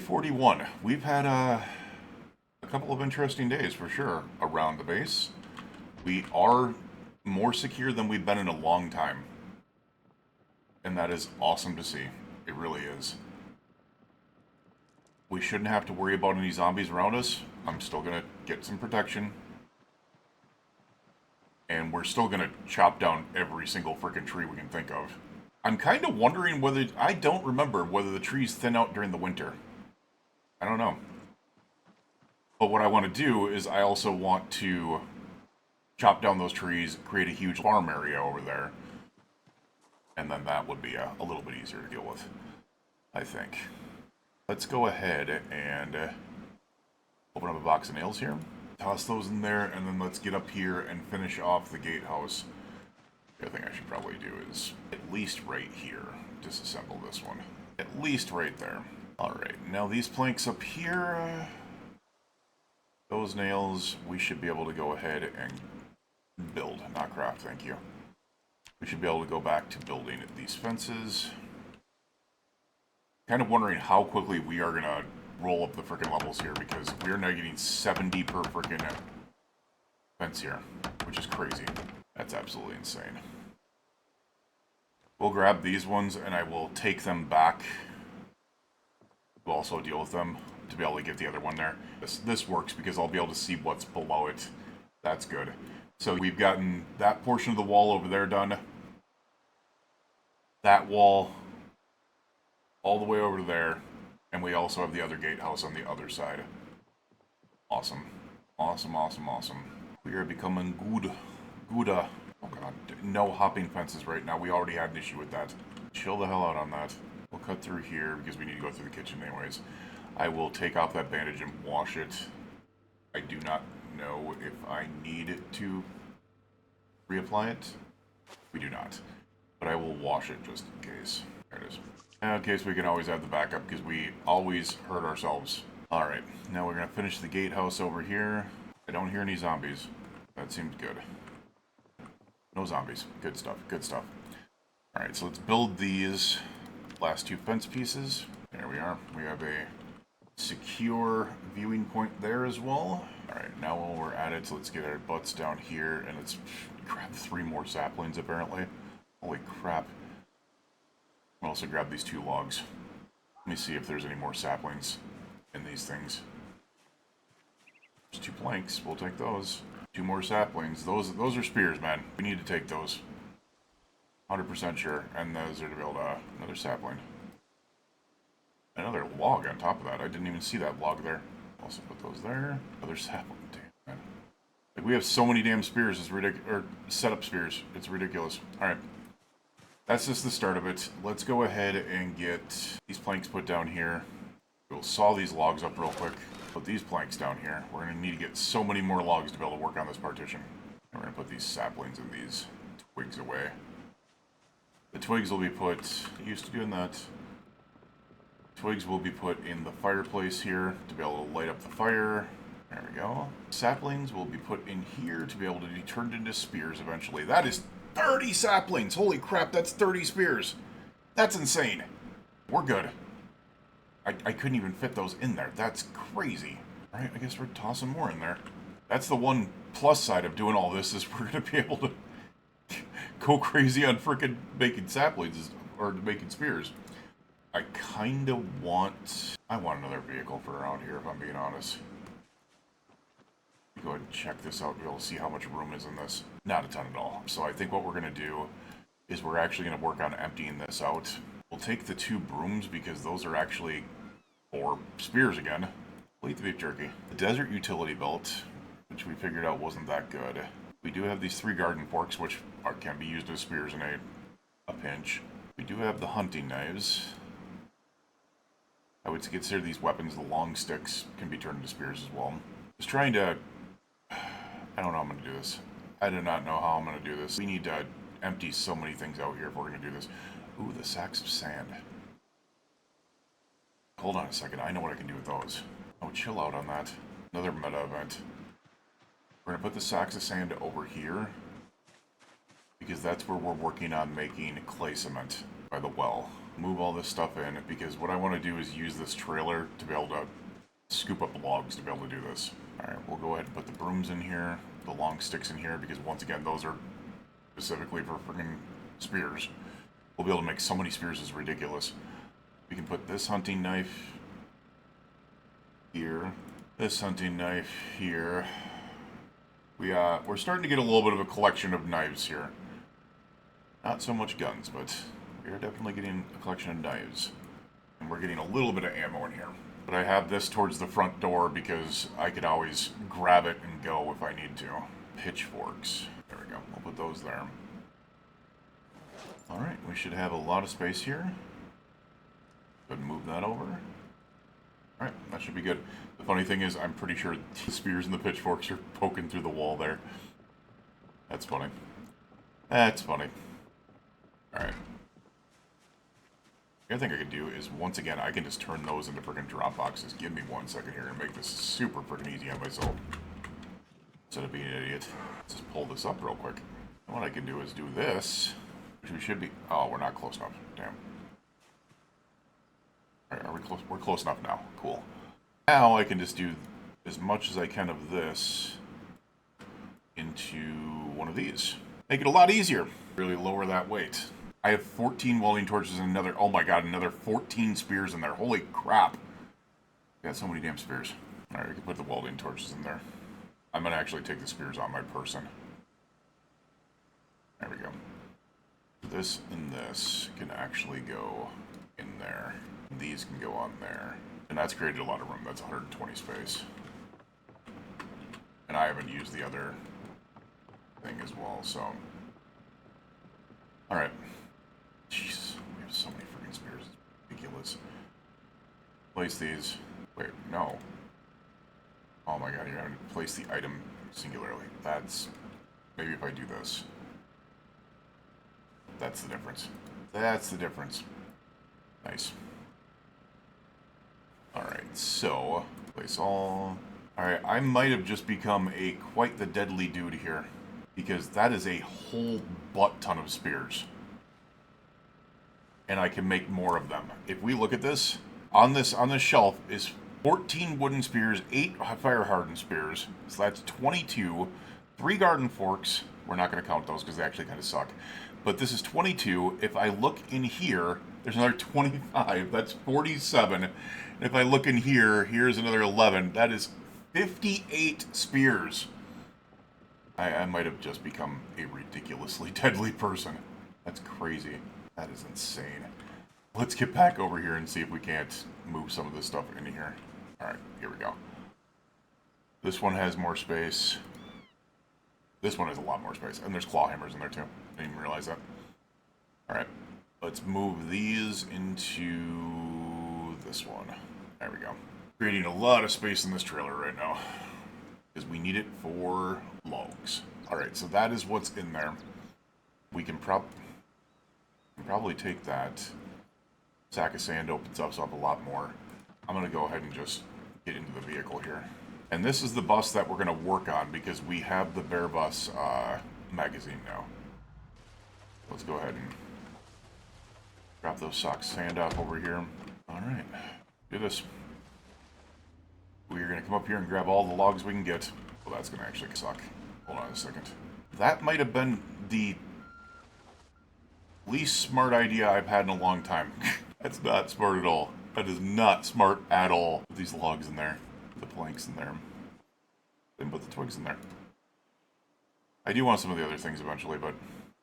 Day 41. We've had a couple of interesting days for sure around the base. We are more secure than we've been in a long time. And that is awesome to see. It really is. We shouldn't have to worry about any zombies around us. I'm still going to get some protection. And we're still going to chop down every single freaking tree we can think of. I'm kind of wondering whether... I don't remember whether the trees thin out during the winter. I don't know. But what I want to do is I also want to chop down those trees, create a huge farm area over there. And then that would be a little bit easier to deal with, I think. Let's go ahead and open up a box of nails here. Toss those in there, and then let's get up here and finish off the gatehouse. The other thing I should probably do is at least right here, disassemble this one. At least right there. Alright, now these planks up here, those nails, we should be able to go ahead and build, not craft, thank you. We should be able to go back to building these fences. Kind of wondering how quickly we are going to roll up the freaking levels here, because we're now getting 70 per freaking fence here, which is crazy. That's absolutely insane. We'll grab these ones and I will take them back. We'll also deal with them to be able to get the other one there. This works because I'll be able to see what's below it. That's good. So we've gotten that portion of the wall over there done. That wall all the way over to there. And we also have the other gatehouse on the other side. Awesome. Awesome, awesome, awesome. We are becoming good. Gouda. Oh god, no hopping fences right now. We already had an issue with that. Chill the hell out on that. We'll cut through here because we need to go through the kitchen anyways. I will take off that bandage and wash it. I do not know if I need to reapply it. We do not. But I will wash it just in case. There it is. In case we can always have the backup because we always hurt ourselves. Alright, now we're going to finish the gatehouse over here. I don't hear any zombies. That seems good. No zombies. Good stuff, good stuff. Alright, so let's build these last two fence pieces. There we are. We have a secure viewing point there as well. Alright, now while we're at it, let's get our butts down here and let's grab 3 more saplings apparently. Holy crap. I'll also grab these 2 logs. Let me see if there's any more saplings in these things. There's 2 planks. We'll take those. 2 more saplings. Those are spears, man. We need to take those. 100% sure. And those are to build another sapling. Another log on top of that. I didn't even see that log there. Also put those there. Another sapling. Damn, man. Like, we have so many damn spears. It's ridiculous. Or setup spears. It's ridiculous. Alright. That's just the start of it. Let's go ahead and get these planks put down here. We'll saw these logs up real quick. Put these planks down here. We're going to need to get so many more logs to be able to work on this partition. And we're going to put these saplings and these twigs away. The twigs will be put... Used to doing that. Twigs will be put in the fireplace here to be able to light up the fire. There we go. Saplings will be put in here to be able to be turned into spears eventually. That is 30 saplings! Holy crap, that's 30 spears! That's insane! We're good. I couldn't even fit those in there. That's crazy. Alright, I guess we're tossing more in there. That's the one plus side of doing all this, is we're going to be able to go crazy on frickin' making saplings, or making spears. I kind of want... I want another vehicle for around here, if I'm being honest. Go ahead and check this out to be able to see how much room is in this. Not a ton at all. So I think what we're going to do is we're actually going to work on emptying this out. We'll take the 2 brooms because those are actually... or spears again. We'll eat the beef jerky. The desert utility belt, which we figured out wasn't that good. We do have these 3 garden forks, which can be used as spears in a pinch. We do have the hunting knives. I would consider these weapons, the long sticks, can be turned into spears as well. Just trying to... I don't know how I'm going to do this. I do not know how I'm going to do this. We need to empty so many things out here if we're going to do this. Ooh, the sacks of sand. Hold on a second, I know what I can do with those. Oh, chill out on that. Another meta event. We're going to put the sacks of sand over here. Because that's where we're working on making clay cement. by the well. Move all this stuff in, because what I want to do is use this trailer to be able to scoop up the logs to be able to do this. Alright, we'll go ahead and put the brooms in here, the long sticks in here, because once again, those are specifically for freaking spears. We'll be able to make so many spears, it's ridiculous. We can put this hunting knife here, this hunting knife here. We're starting to get a little bit of a collection of knives here. Not so much guns, but we are definitely getting a collection of knives. And we're getting a little bit of ammo in here. But I have this towards the front door because I could always grab it and go if I need to. Pitchforks. There we go. We'll put those there. Alright, we should have a lot of space here. Go ahead and move that over. Alright, that should be good. The funny thing is, I'm pretty sure the spears and the pitchforks are poking through the wall there. That's funny. That's funny. Alright. The other thing I can do is, once again, I can just turn those into freaking drop boxes. Give me 1 second here and make this super freaking easy on myself. Instead of being an idiot. Let's just pull this up real quick. And what I can do is do this, which we should be... Oh, we're not close enough. Damn. Alright, are we close? We're close enough now. Cool. Now I can just do as much as I can of this into one of these. Make it a lot easier. Really lower that weight. I have 14 welding torches and another, oh my god, another 14 spears in there. Holy crap. Got so many damn spears. Alright, we can put the welding torches in there. I'm going to actually take the spears on my person. There we go. This and this can actually go in there. These can go on there. And that's created a lot of room. That's 120 space. And I haven't used the other thing as well, so... Alright. Jeez, we have so many freaking spears. It's ridiculous. Place these. Wait, no. Oh my god, you're having to place the item singularly. That's... Maybe if I do this. That's the difference. That's the difference. Nice. Alright, so... Place all... Alright, I might have just become quite the deadly dude here. Because that is a whole butt ton of spears. And I can make more of them. If we look at this, on this shelf is 14 wooden spears, 8 fire-hardened spears. So that's 22. 3 garden forks. We're not going to count those because they actually kind of suck. But this is 22. If I look in here, there's another 25. That's 47. And if I look in here, here's another 11. That is 58 spears. I might have just become a ridiculously deadly person. That's crazy. That is insane. Let's get back over here and see if we can't move some of this stuff into here. Alright, here we go. This one has more space. This one has a lot more space. And there's claw hammers in there too. Didn't even realize that. Alright, let's move these into this one. There we go. Creating a lot of space in this trailer right now. Because we need it for logs. Alright, so that is what's in there. We can probably take that. Sack of sand opens us up a lot more. I'm going to go ahead and just get into the vehicle here. And this is the bus that we're going to work on because we have the Bear Bus magazine now. Let's go ahead and drop those sacks of sand off over here. Alright, do this. We're going to come up here and grab all the logs we can get. Well, that's going to actually suck. Hold on a second. That might have been the least smart idea I've had in a long time. That's not smart at all. That is not smart at all. Put these logs in there. The planks in there. Then put the twigs in there. I do want some of the other things eventually, but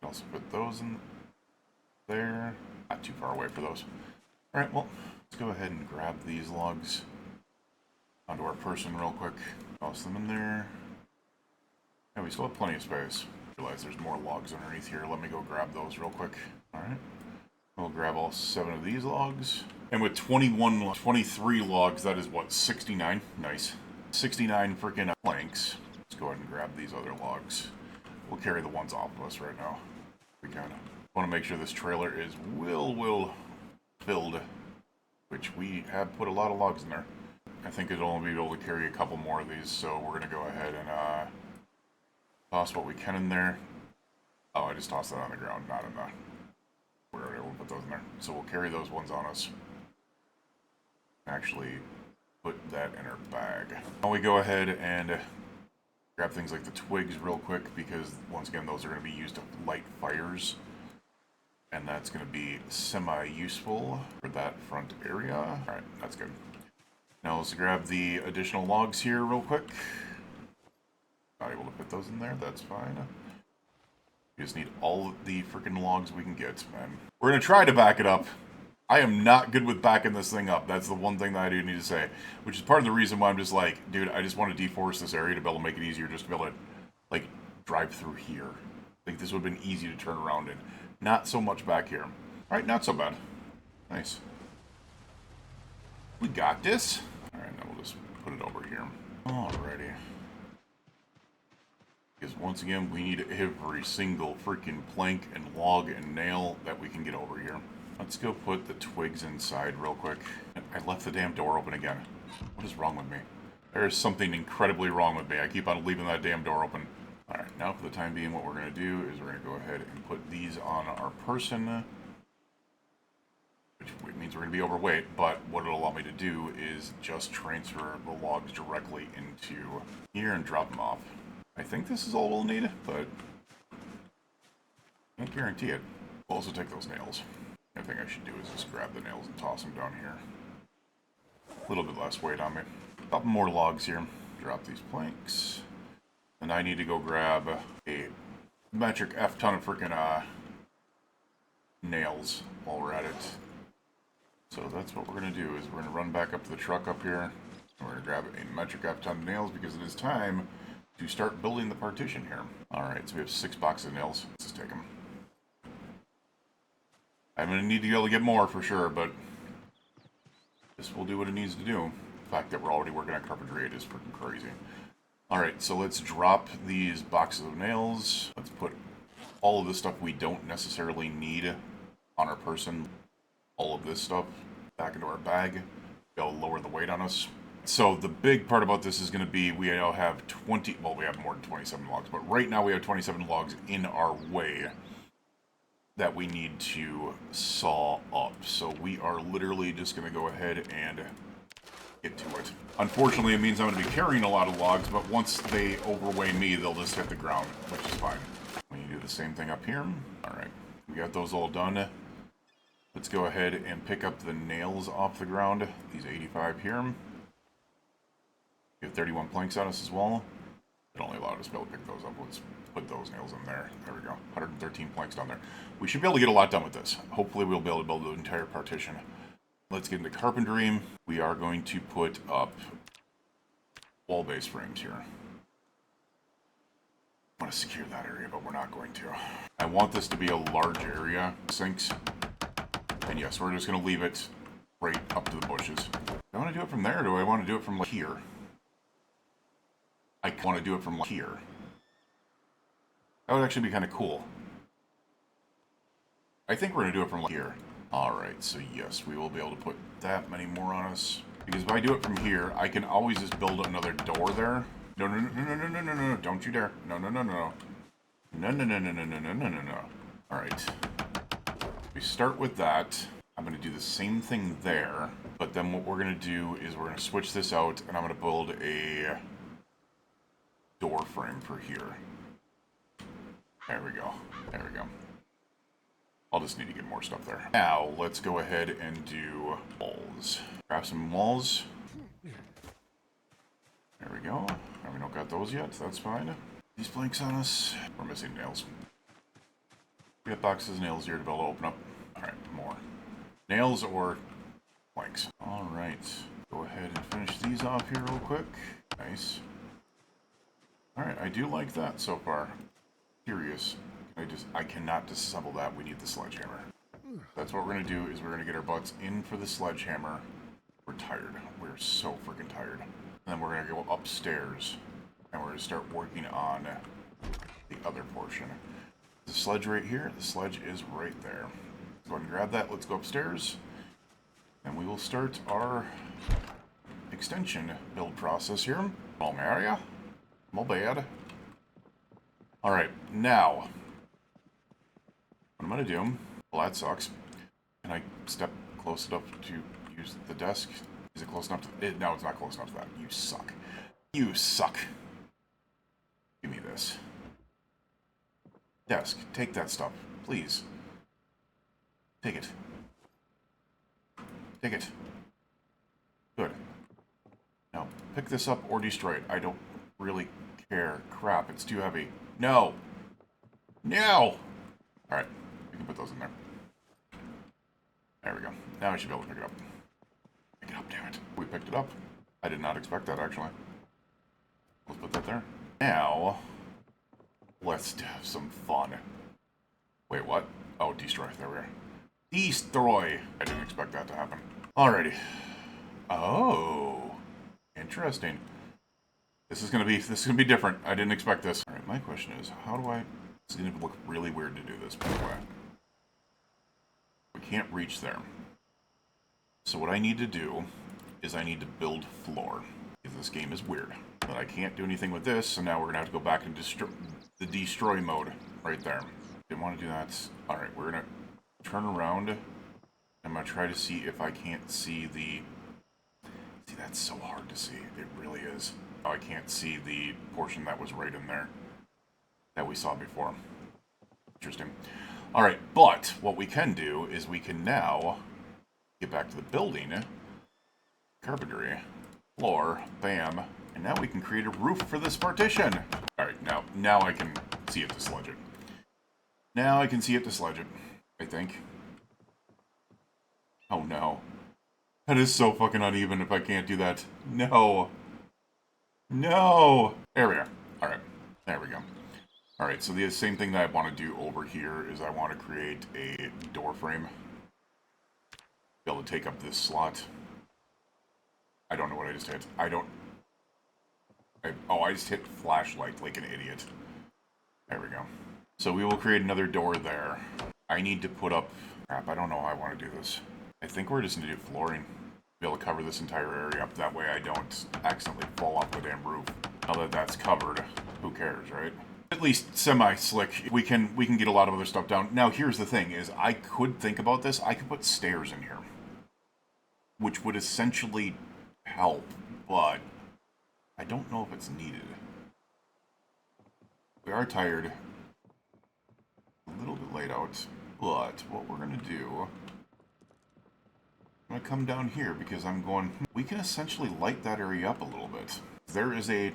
I'll also put those in there. Not too far away for those. Alright, well, let's go ahead and grab these logs onto our person real quick. Toss them in there. Yeah, we still have plenty of space. Realize there's more logs underneath here. Let me go grab those real quick. Alright. We'll grab all 7 of these logs. And with 23 logs, that is what, 69? Nice. 69 freaking planks. Let's go ahead and grab these other logs. We'll carry the ones off of us right now. We kind of want to make sure this trailer is well filled. Which we have put a lot of logs in there. I think it'll only be able to carry a couple more of these, so we're going to go ahead and toss what we can in there. Oh, I just tossed that on the ground, not in the... where it will put those in there. So we'll carry those ones on us. Actually, put that in our bag. Now we go ahead and grab things like the twigs real quick, because once again, those are going to be used to light fires. And that's going to be semi-useful for that front area. Alright, that's good. Now let's grab the additional logs here real quick. Not able to fit those in there, that's fine. We just need all the freaking logs we can get, man. We're going to try to back it up. I am not good with backing this thing up. That's the one thing that I do need to say. Which is part of the reason why I'm just like, dude, I just want to deforest this area to be able to make it easier just to be able to, like, drive through here. Like, this would have been easy to turn around in. Not so much back here. Alright, not so bad. Nice. We got this. Alright, now we'll just put it over here. Alrighty. Because once again, we need every single freaking plank and log and nail that we can get over here. Let's go put the twigs inside real quick. I left the damn door open again. What is wrong with me? There is something incredibly wrong with me. I keep on leaving that damn door open. Alright, now for the time being, what we're going to do is we're going to go ahead and put these on our person. Which means we're going to be overweight, but what it'll allow me to do is just transfer the logs directly into here and drop them off. I think this is all we'll need, but can't guarantee it. We'll also take those nails. The other thing I should do is just grab the nails and toss them down here. A little bit less weight on me. A couple more logs here. Drop these planks. And I need to go grab a metric F ton of freaking nails while we're at it. So that's what we're going to do, is we're going to run back up to the truck up here. And we're going to grab a metric F ton of nails, because it is time to start building the partition here. Alright, so we have 6 boxes of nails. Let's just take them. I'm going to need to be able to get more for sure, but this will do what it needs to do. The fact that we're already working on carpentry, it is freaking crazy. Alright, so let's drop these boxes of nails. Let's put all of this stuff we don't necessarily need on our person. All of this stuff back into our bag. Be able to lower the weight on us. So the big part about this is going to be, we now have 20, well, we have more than 27 logs, but right now we have 27 logs in our way that we need to saw up. So we are literally just going to go ahead and get to it. Unfortunately, it means I'm going to be carrying a lot of logs, but once they overweigh me, they'll just hit the ground, which is fine. We do the same thing up here. Alright, we got those all done. Let's go ahead and pick up the nails off the ground. These 85 here. We have 31 planks on us as well. It only allowed us to be able to pick those up. Let's put those nails in there. There we go. 113 planks down there. We should be able to get a lot done with this. Hopefully we'll be able to build the entire partition. Let's get into carpentry. We are going to put up wall-based frames here. I want to secure that area, but we're not going to. I want this to be a large area, sinks. And yes, we're just going to leave it right up to the bushes. Do I want to do it from there, or do I want to do it from like here? I want to do it from like here. That would actually be kind of cool. I think we're going to do it from like here. Alright, so yes, we will be able to put that many more on us. Because if I do it from here, I can always just build another door there. No, no, no, no, no, no, no, no, no, don't you dare. No, no, no, no. No, no, no, no, no, no, no, no, no, no. Alright. We start with that. I'm going to do the same thing there. But then what we're going to do is we're going to switch this out, and I'm going to build a door frame for here. There we go. There we go. I'll just need to get more stuff there. Now, let's go ahead and do walls. Grab some walls. There we go. And we don't got those yet, so that's fine. These planks on us. We're missing nails. We got boxes of nails here to be able to open up. Alright, more. Nails or planks. Alright. Go ahead and finish these off here real quick. Nice. Alright, I do like that so far. Curious. I cannot disassemble that. We need the sledgehammer. That's what we're going to do, is we're going to get our butts in for the sledgehammer. We're tired. We're so freaking tired. And then we're going to go upstairs, and we're going to start working on the other portion. The sledge right here. The sledge is right there. Let's go ahead and grab that. Let's go upstairs, and we will start our extension build process here. Wrong area. My bad. Alright, now what I'm going to do, well, that sucks. Can I step close enough to use the desk? Is it close enough to... no, it's not close enough to that. You suck. You suck. Give me this. Desk, take that stuff, please. Take it. Take it. Good. Now, pick this up or destroy it. I don't really care. Crap, it's too heavy. No! No! Alright, we can put those in there. There we go. Now I should be able to pick it up. Pick it up, damn it. We picked it up. I did not expect that, actually. Let's put that there. Now, let's have some fun. Wait, what? Oh, destroy. There we are. Destroy! I didn't expect that to happen. Alrighty. Oh. Interesting. This is gonna be different. I didn't expect this. Alright, my question is, how do I... It's gonna look really weird to do this, by the way. We can't reach there. So what I need to do is I need to build floor. Because this game is weird. But I can't do anything with this, so now we're gonna have to go back and the destroy mode right there. Didn't want to do that. Alright, we're gonna turn around. I'm gonna try to see if I can't see the... See, that's so hard to see. It really is. Oh, I can't see the portion that was right in there that we saw before. Interesting. Alright, but what we can do is we can now get back to the building. Carpentry. Floor. Bam. And now we can create a roof for this partition. Alright, now I can see it to sledge it. Now I can see it to sledge it, I think. Oh no. That is so fucking uneven if I can't do that. No. No! There we are. Alright. There we go. Alright, so the same thing that I want to do over here is I want to create a door frame. Be able to take up this slot. I don't know what I just hit. I just hit flashlight like an idiot. There we go. So we will create another door there. I need to put up... Crap, I don't know how I want to do this. I think we're just going to do flooring. Be able to cover this entire area up. That way I don't accidentally fall off the damn roof. Now that that's covered, who cares, right? At least semi-slick. We can get a lot of other stuff down. Now here's the thing, is I could think about this. I could put stairs in here. Which would essentially help, but I don't know if it's needed. We are tired. A little bit laid out, but what we're going to do... I'm going to come down here because I'm going... We can essentially light that area up a little bit. There is a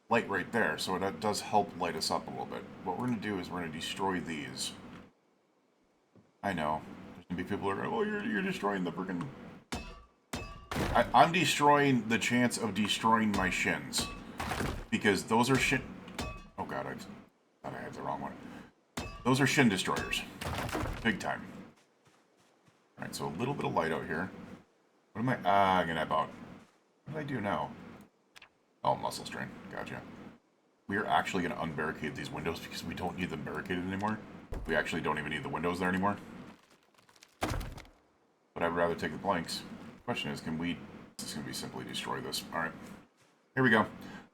light right there, so it does help light us up a little bit. What we're going to do is we're going to destroy these. I know. There's going to be people who are going, oh, you're destroying the freaking... I'm destroying the chance of destroying my shins. Because those are shin... Oh god, I thought I had the wrong one. Those are shin destroyers. Big time. Alright, so a little bit of light out here. What am I... I'm gonna about... What did I do now? Oh, muscle strain. Gotcha. We are actually going to unbarricade these windows because we don't need them barricaded anymore. We actually don't even need the windows there anymore. But I'd rather take the planks. Question is, can we... This is going to be simply destroy this. Alright. Here we go.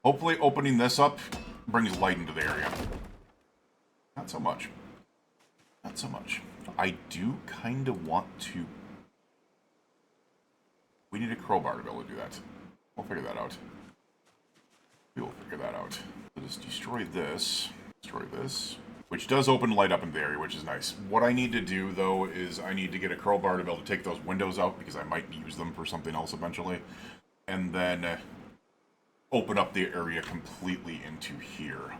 Hopefully opening this up brings light into the area. Not so much. Not so much. I do kind of want to... We need a crowbar to be able to do that. We'll figure that out. We will figure that out. So just destroy this. Destroy this. Which does open light up in the area, which is nice. What I need to do, though, is I need to get a crowbar to be able to take those windows out, because I might use them for something else eventually. And then open up the area completely into here.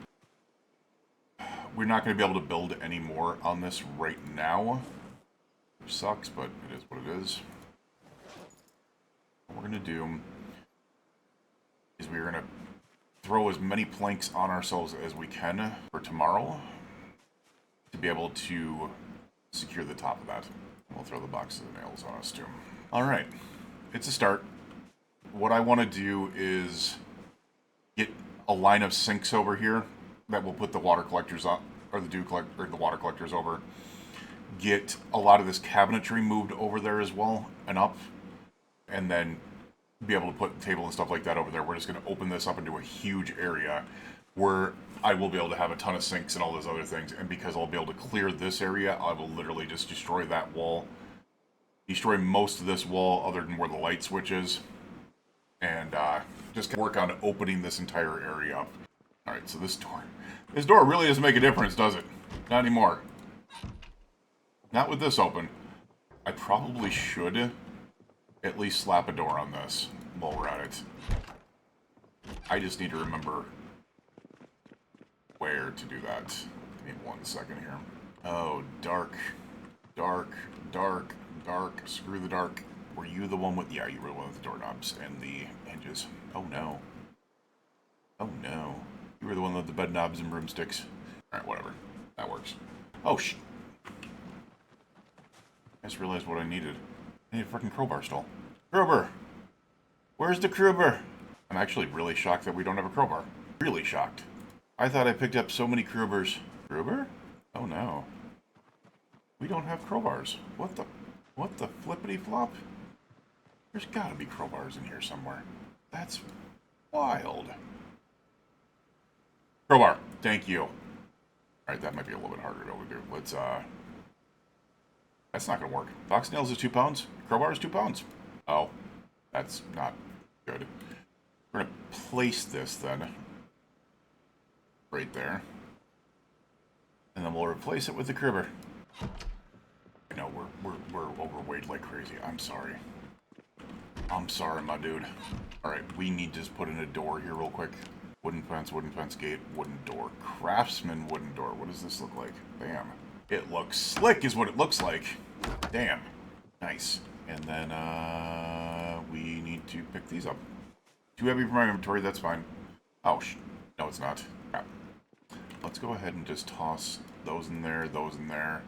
We're not going to be able to build any more on this right now. Which sucks, but it is what it is. What we're going to do is we're going to throw as many planks on ourselves as we can for tomorrow to be able to secure the top of that. We'll throw the boxes of nails on us too. Alright, it's a start. What I want to do is get a line of sinks over here that will put the water collectors on, or the water collectors over. Get a lot of this cabinetry moved over there as well and up, and then be able to put the table and stuff like that over there. We're just going to open this up into a huge area where I will be able to have a ton of sinks and all those other things, and because I'll be able to clear this area, I will literally just destroy that wall. Destroy most of this wall other than where the light switch is. And just work on opening this entire area up. Alright, so this door really doesn't make a difference, does it? Not anymore. Not with this open. I probably should at least slap a door on this while we're at it. I just need to remember where to do that. Give me 1 second here. Oh, dark. Dark. Dark. Dark. Screw the dark. Were you the one with... Yeah, you were the one with the doorknobs and the hinges. Oh, no. Oh, no. You were the one with the bed knobs and broomsticks. Alright, whatever. That works. Oh, I just realized what I needed. I need a freaking crowbar stall. Crowbar! Where's the crowbar? I'm actually really shocked that we don't have a crowbar. Really shocked. I thought I picked up so many crowbars. Crowbar? Oh, no. We don't have crowbars. What the flippity flop? There's gotta be crowbars in here somewhere. That's wild. Crowbar. Thank you. Alright, that might be a little bit harder to do. Let's, that's not gonna work. Box nails is 2 pounds. Crowbar is 2 pounds. Oh. That's not good. We're gonna place this then. Right there. And then we'll replace it with the crowbar. I know, we're overweight like crazy. I'm sorry. I'm sorry, my dude. Alright, we need to just put in a door here real quick. Wooden fence, gate, wooden door. Craftsman wooden door. What does this look like? Bam. It looks slick is what it looks like. Damn. Nice. And then, we need to pick these up. Too heavy for my inventory, that's fine. Oh, no, it's not. Crap. Let's go ahead and just toss those in there, those in there.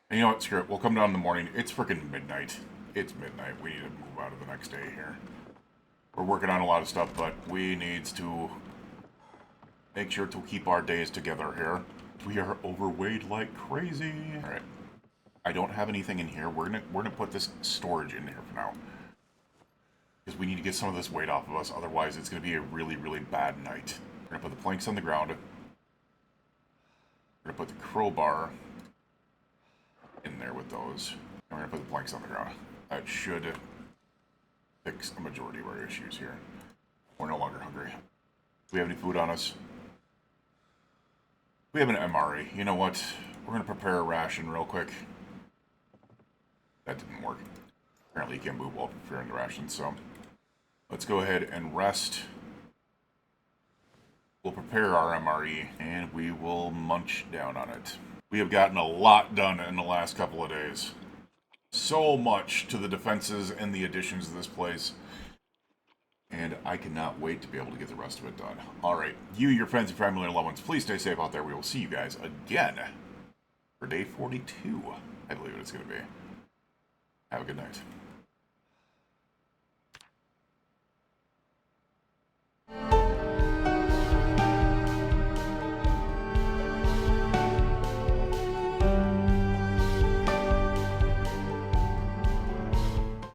And you know what, screw it. We'll come down in the morning. It's freaking midnight. It's midnight. We need to move out of the next day here. We're working on a lot of stuff, but we need to make sure to keep our days together here. We are overweight like crazy. Alright. I don't have anything in here. We're gonna put this storage in here for now. Because we need to get some of this weight off of us, otherwise it's gonna be a really, really bad night. We're gonna put the planks on the ground. We're gonna put the crowbar in there with those. And we're gonna put the planks on the ground. That should fix a majority of our issues here. We're no longer hungry. Do we have any food on us? We have an MRE. You know what? We're gonna prepare a ration real quick. That didn't work. Apparently you can't move while preparing the ration, so let's go ahead and rest. We'll prepare our MRE, and we will munch down on it. We have gotten a lot done in the last couple of days. So much to the defenses and the additions to this place. And I cannot wait to be able to get the rest of it done. Alright, you, your friends, and family, and loved ones, please stay safe out there. We will see you guys again for day 42, I believe it's going to be. Have a good night.